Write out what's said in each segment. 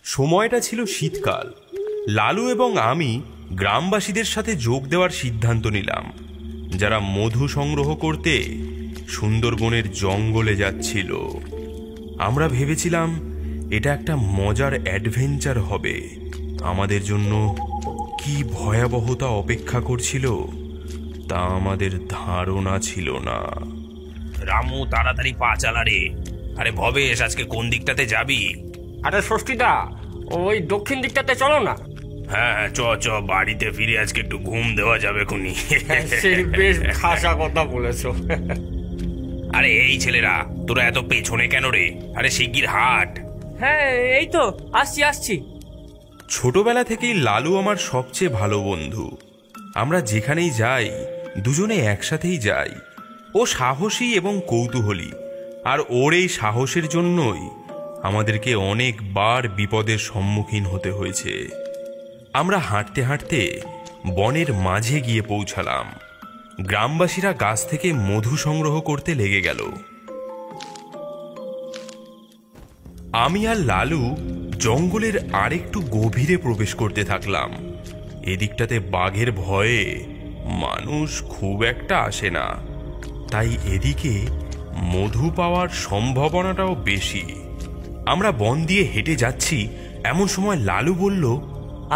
সময়টা ছিল শীতকাল। লালু এবং আমি গ্রামবাসীদের সাথে যোগ দেওয়ার সিদ্ধান্ত নিলাম, যারা মধু সংগ্রহ করতে সুন্দরবনের জঙ্গলে যাচ্ছিল। আমরা ভেবেছিলাম এটা একটা মজার অ্যাডভেঞ্চার হবে। আমাদের জন্য কি ভয়াবহতা অপেক্ষা করছিল তা আমাদের ধারণা ছিল না। রামু, তাড়াতাড়ি পা চালা রে। আরে ভবেশ, আজকে কোন দিকটাতে যাবি? আরে ষষ্ঠীদা, ওই দক্ষিণ দিকটাতে চলো না। হ্যাঁ, চ চ, বাড়িতে ফিরে আজকে একটু ঘুম দেওয়া যাবে খুনি। সেই বেশ খাসা কথা বলেছো। আরে এই ছেলেরা, তোরা এত পেছনে কেন রে? আরে শিগগির হাট। হ্যাঁ, এই তো আসছি আসছি। ছোটবেলা থেকেই লালু আমার সবচেয়ে ভালো বন্ধু। আমরা যেখানেই যাই দুজনে একসাথেই যাই। ও সাহসী এবং কৌতূহলী, আর ওর এই সাহসের জন্যই আমাদেরকে অনেকবার বিপদের সম্মুখীন হতে হয়েছে। আমরা হাঁটতে হাঁটতে বনের মাঝে গিয়ে পৌঁছালাম। গ্রামবাসীরা গাছ থেকে মধু সংগ্রহ করতে লেগে গেল। আমি আর লালু জঙ্গলের আরেকটু গভীরে প্রবেশ করতে থাকলাম। এদিকটাতে বাঘের ভয়ে মানুষ খুব একটা আসে না, তাই এদিকে মধু পাওয়ার সম্ভাবনাটাও বেশি। আমরা বন দিয়ে হেঁটে যাচ্ছি, এমন সময় লালু বলল,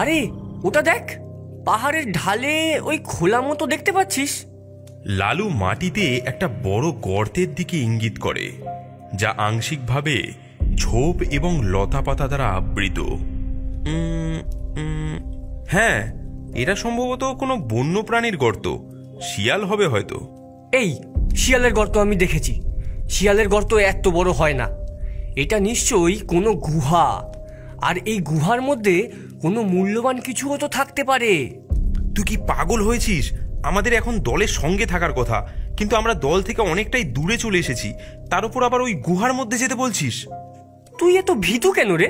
আরে ওটা দেখ, পাহাড়ের ঢালে ওই খোলা মতো দেখতে পাচ্ছিস? লালু মাটিতে একটা বড় গর্তের দিকে ইঙ্গিত করে, যা আংশিকভাবে ঝোপ এবং লতাপাতা দ্বারা আবৃত। হ্যাঁ, এটা সম্ভবত কোনো বন্য প্রাণীর গর্ত। শিয়াল হবে হয়তো। এই শিয়ালের গর্ত আমি দেখেছি। শিয়ালের গর্ত এত বড় হয় না। এটা নিশ্চয়ই কোনো গুহা, আর এই গুহার মধ্যে কোনো মূল্যবান কিছুও তো থাকতে পারে। তুই কি পাগল হয়েছিস? আমাদের এখন দলের সঙ্গে থাকার কথা, কিন্তু আমরা দল থেকে অনেকটাই দূরে চলে এসেছি। তার উপর আবার ওই গুহার মধ্যে যেতে বলছিস? তুই এত ভীতু কেন রে?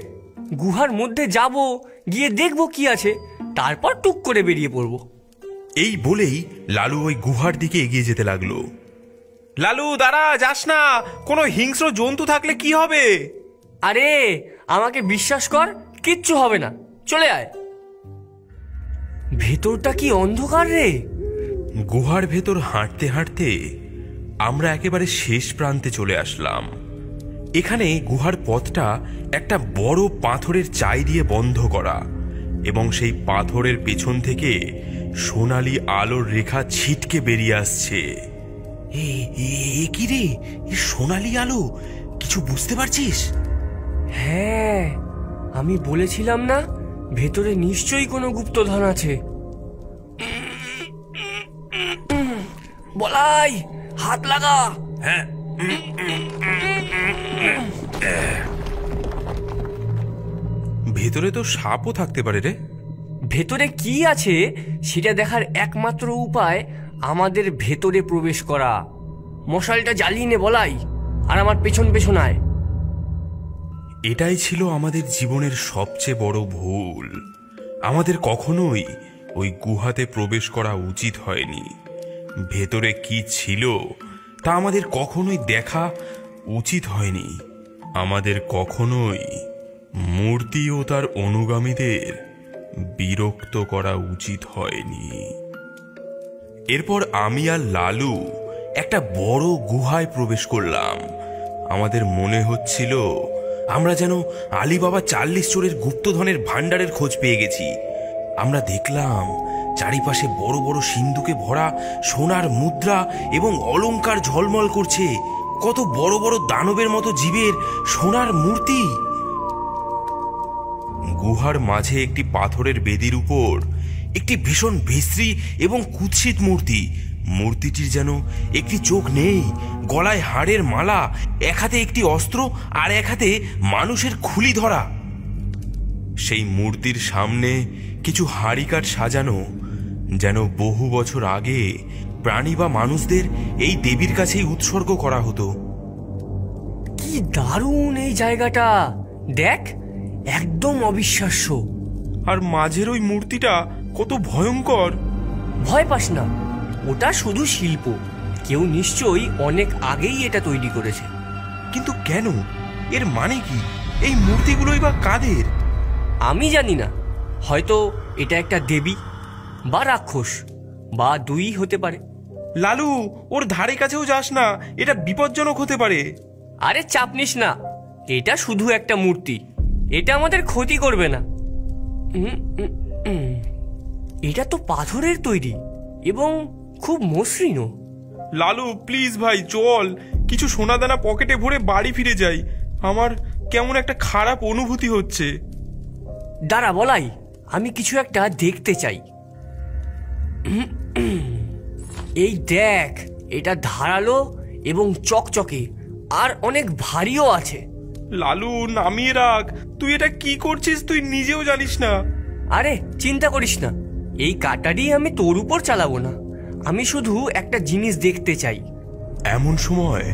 গুহার মধ্যে যাব, গিয়ে দেখবো কি আছে, তারপর টুক করে বেরিয়ে পড়বো। এই বলেই লালু ওই গুহার দিকে এগিয়ে যেতে লাগলো। লালু দাঁড়া, যাস না, কোনো হিংস্র জন্তু থাকলে কি হবে? আরে আমাকে বিশ্বাস কর, কিচ্ছু হবে না, চলে আয়। ভেতরটা কি অন্ধকার রে! গুহার ভেতর হাঁটতে হাঁটতে আমরা একেবারে শেষ প্রান্তে চলে আসলাম। এখানে গুহার পথটা একটা বড় পাথরের চাই দিয়ে বন্ধ করা, এবং সেই পাথরের পেছন থেকে সোনালি আলোর রেখা ছিটকে বেরিয়ে আসছে। এ কি রে? সোনালি আলো, কিছু বুঝতে পারছিস? হ্যাঁ, আমি বলেছিলাম না, ভেতরে নিশ্চয়ই কোনো গুপ্তধন আছে। বলাই, হাত লাগা। হ্যাঁ, ভেতরে তো সাপও থাকতে পারে রে। ভেতরে কি আছে সেটা দেখার একমাত্র উপায় আমাদের ভেতরে প্রবেশ করা। মশালটা জ্বালিয়ে নে বলাই, আর আমার পেছন পেছন আয়। এটাই ছিল আমাদের জীবনের সবচেয়ে বড় ভুল। আমাদের কখনোই ওই গুহাতে প্রবেশ করা উচিত হয়নি। ভেতরে কি ছিল তা আমাদের কখনোই দেখা উচিত হয়নি। আমাদের কখনোই মূর্তি ও তার অনুগামীদের বিরক্ত করা উচিত হয়নি। এরপর আমি আর লালু একটা বড় গুহায় প্রবেশ করলাম। আমাদের মনে হচ্ছিল আমরা যেন আলীবাবা 40 চোরের গুপ্তধনের ভাণ্ডারের খোঁজ পেয়ে গেছি। আমরা দেখলাম চারিপাশে বড় বড় সিন্ধুকে ভরা সোনার মুদ্রা এবং অলংকার ঝলমল করছে। কত বড় বড় দানবের মতো জীবের সোনার মূর্তি। গুহার মাঝে একটি পাথরের বেদির উপর একটি ভীষণ বিশ্রী এবং কুৎসিত মূর্তি। মূর্তিটির যেন একটি চোখ নেই, গলায় হাড়ের মালা, এক হাতে একটি অস্ত্র আর এক হাতে মানুষের খুলি ধরা। সেই মূর্তির সামনে কিছু হাড়িকাঠ সাজানো, যেন বহু বছর আগে প্রাণী বা মানুষদের এই দেবীর কাছেই উৎসর্গ করা হতো। কি দারুণ এই জায়গাটা! দেখ, একদম অবিশ্বাস্য। আর মাঝের ওই মূর্তিটা কত ভয়ঙ্কর! ভয় পাস না, ওটা শুধু শিল্প। কেউ নিশ্চয়ই অনেক আগেই এটা তৈরি করেছে। কিন্তু কেন? এর মানে কি? এই মূর্তিগুলোই বা কাদের? আমি জানি না, হয়তো এটা একটা দেবী বা রাক্ষস বা দুই হতে পারে। লালু, ওর ধারে কাছেও যাস না, এটা বিপজ্জনক হতে পারে। আরে চাপ নিস না, এটা শুধু একটা মূর্তি, এটা আমাদের ক্ষতি করবে না। এটা তো পাথরের তৈরি এবং খুব মসৃণ। লালু প্লিজ ভাই চল, কিছু সোনাদানা পকেটে ভরে বাড়ি ফিরে যাই। আমার কেমন একটা খারাপ অনুভূতি হচ্ছে। দাঁড়া বলাই, আমি কিছু একটা দেখতে চাই। এই দেখ, এটা ধারালো এবং চকচকে আর অনেক ভারীও আছে। লালু নামিয়ে রাখ, তুই এটা কি করছিস তুই নিজেও জানিস না। আরে চিন্তা করিস না, এই কাটারি আমি তোর উপর চালাবো না, আমি শুধু একটা জিনিস দেখতে চাই। এমন সময়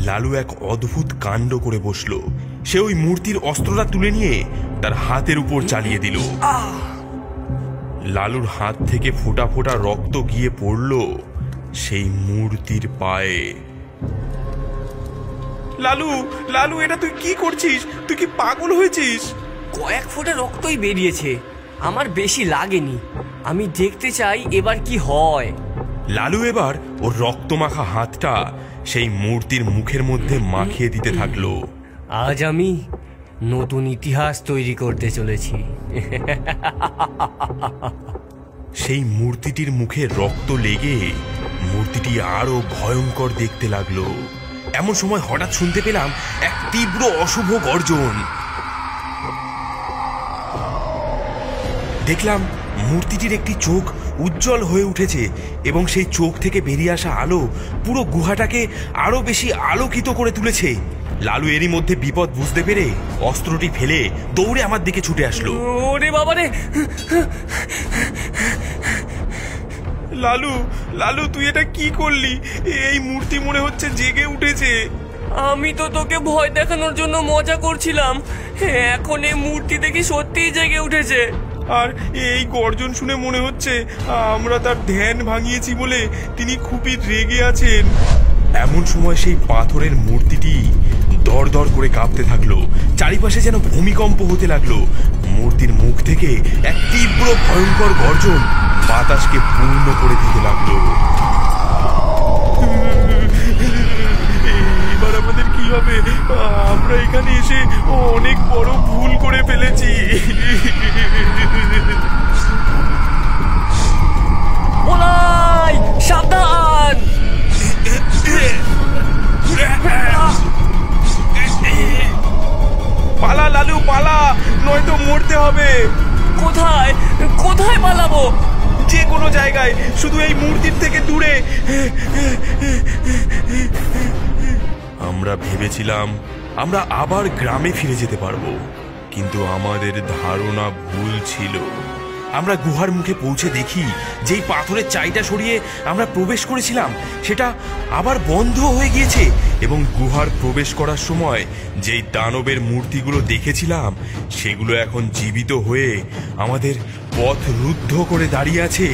লালু এক অদ্ভুত কাণ্ড করে বসলো। সে ওই মূর্তির অস্ত্রটা তুলে নিয়ে তার হাতের উপর চালিয়ে দিল। লালুর হাত থেকে ফোঁটা ফোঁটা রক্ত গিয়ে পড়ল সেই মূর্তির পায়ে। লালু, লালু এটা তুই কি করছিস? তুই কি পাগল হয়েছিস? কয়েক ফোঁটা রক্তই বেরিয়েছে, আমার বেশি লাগেনি। আমি দেখতে চাই এবার কি হয়। লালু এবার ওর রক্তমাখা হাতটা সেই মূর্তির মুখের মধ্যে মাখিয়ে দিতে থাকলো। আজ আমি নতুন ইতিহাস তৈরি করতে চলেছি। সেই মূর্তিটির মুখে রক্ত লেগে মূর্তিটি আরো ভয়ঙ্কর দেখতে লাগলো। এমন সময় হঠাৎ শুনতে পেলাম এক তীব্র অশুভ গর্জন। দেখলাম মূর্তিটির একটি চোখ উজ্জ্বল হয়ে উঠেছে এবং সেই চোখ থেকে বেরিয়ে আসা আলো পুরো গুহাটাকে আরো বেশি আলোকিত করে তুলেছে। লালু এরই মধ্যে বিপদ বুঝতে পেরে অস্ত্রটি ফেলে দৌড়ে আমার দিকে ছুটে আসলো। ওরে বাবারে! লালু, লালু তুই এটা কি করলি? এই মূর্তি মনে হচ্ছে জেগে উঠেছে। আমি তো তোকে ভয় দেখানোর জন্য মজা করছিলাম, এখন এই মূর্তি দেখি সত্যিই জেগে উঠেছে। আর এই গর্জন শুনে মনে হচ্ছে আমরা তার ধ্যান ভাঙিয়েছি বলে তিনি খুবই রেগে আছেন। এমন সময় সেই পাথরের মূর্তিটি দর দর করে কাঁপতে থাকলো। চারিপাশে যেন ভূমিকম্প হতে লাগলো। মূর্তির মুখ থেকে এক তীব্র ভয়ঙ্কর গর্জন বাতাসকে পূর্ণ করে দিতে লাগলো। এবার আমাদের কি হবে? আমরা এখানে এসে অনেক বড় ভুল করে ফেলেছি। বলাই, সাবধান! পালা লালু পালা, নয়তো মরতে হবে। কোথায় কোথায় পালাবো? যে কোনো জায়গায়, শুধু এই মূর্তির থেকে দূরে। আমরা ভেবেছিলাম আমরা আবার গ্রামে ফিরে যেতে পারবো, কিন্তু আমাদের ধারণা ভুল ছিল। আমরা গুহার মুখে পৌঁছে দেখি যেই পাথরের চাইটা সরিয়ে আমরা প্রবেশ করেছিলাম সেটা আবার বন্ধ হয়ে গিয়েছে এবং গুহার প্রবেশ করার সময় যেই দানবের মূর্তিগুলো দেখেছিলাম সেগুলো এখন জীবিত হয়ে আমাদের পথ রুদ্ধ করে দাঁড়িয়ে আছে।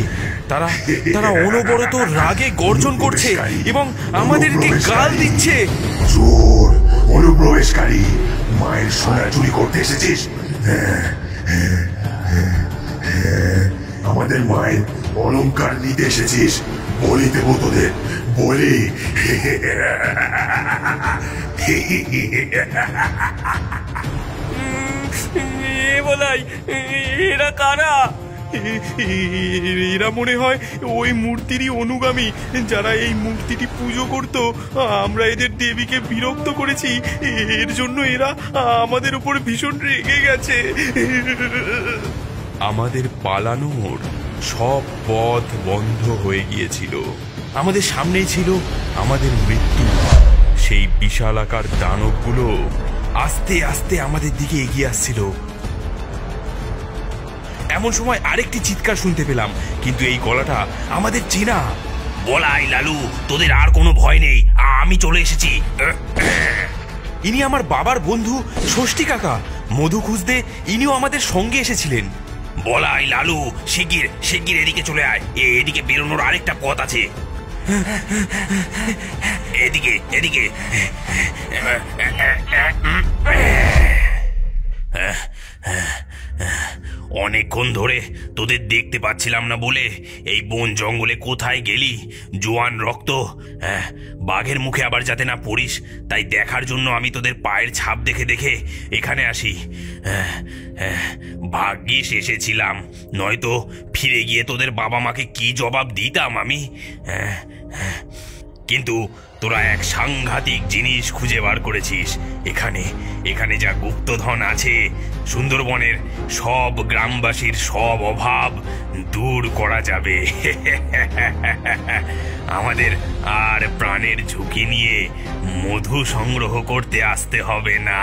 তারা তারা অনবরত রাগে গর্জন করছে এবং আমাদেরকে গাল দিচ্ছে। চোর, অনুপ্রবেশকারী, মায়ের সোনা চুরি করতে এসেছিস? আমাদের মায়ের অলংকার নিতে এসেছিস? বলি দেব তোদের, বলি। বলাই, এরা কারা? এরা মনে হয় ওই মূর্তিরই অনুগামী, যারা এই মূর্তিটি পুজো করত। আমরা এদের দেবীকে বিরক্ত করেছি, এর জন্য এরা আমাদের উপর ভীষণ রেগে গেছে। আমাদের পালানোর সব পথ বন্ধ হয়ে গিয়েছিল। আমাদের সামনেই ছিল আমাদের মৃত্যু। সেই বিশালাকার দানবগুলো আস্তে আস্তে আমাদের দিকে এগিয়ে আসছিল। এমন সময় আরেকটি চিৎকার শুনতে পেলাম, কিন্তু এই গলাটা আমাদের চেনা। বলাই লালু, তোদের আর কোনো ভয় নেই, আমি চলে এসেছি। ইনি আমার বাবার বন্ধু ষষ্ঠী কাকা। মধু খুঁজতে ইনিও আমাদের সঙ্গে এসেছিলেন। বলাই লালু, শিগগির শিগগির এদিকে চলে আয়, এদিকে বেরোনোর আরেকটা পথ আছে। এদিকে এদিকে। অনেকক্ষণ ধরে তোদের দেখতে পাচ্ছিলাম না বলে এই বন জঙ্গলে কোথায় গেলি জোয়ান রক্ত। বাঘের মুখে আবার যাতে না পড়িস তাই দেখার জন্য আমি তোদের পায়ের ছাপ দেখে দেখে এখানে আসি। ভাগ্যিস এসেছিলাম, নয়তো ফিরে গিয়ে তোদের বাবা মাকে কি জবাব দিতাম আমি। কিন্তু তোরা এক সাংঘাতিক জিনিস খুঁজে বার করেছিস। এখানে এখানে যা গুপ্তধন আছে, সুন্দরবনের সব গ্রামবাসীর সব অভাব দূর করা যাবে। আমাদের আর প্রাণের ঝুঁকি নিয়ে মধু সংগ্রহ করতে আসতে হবে না।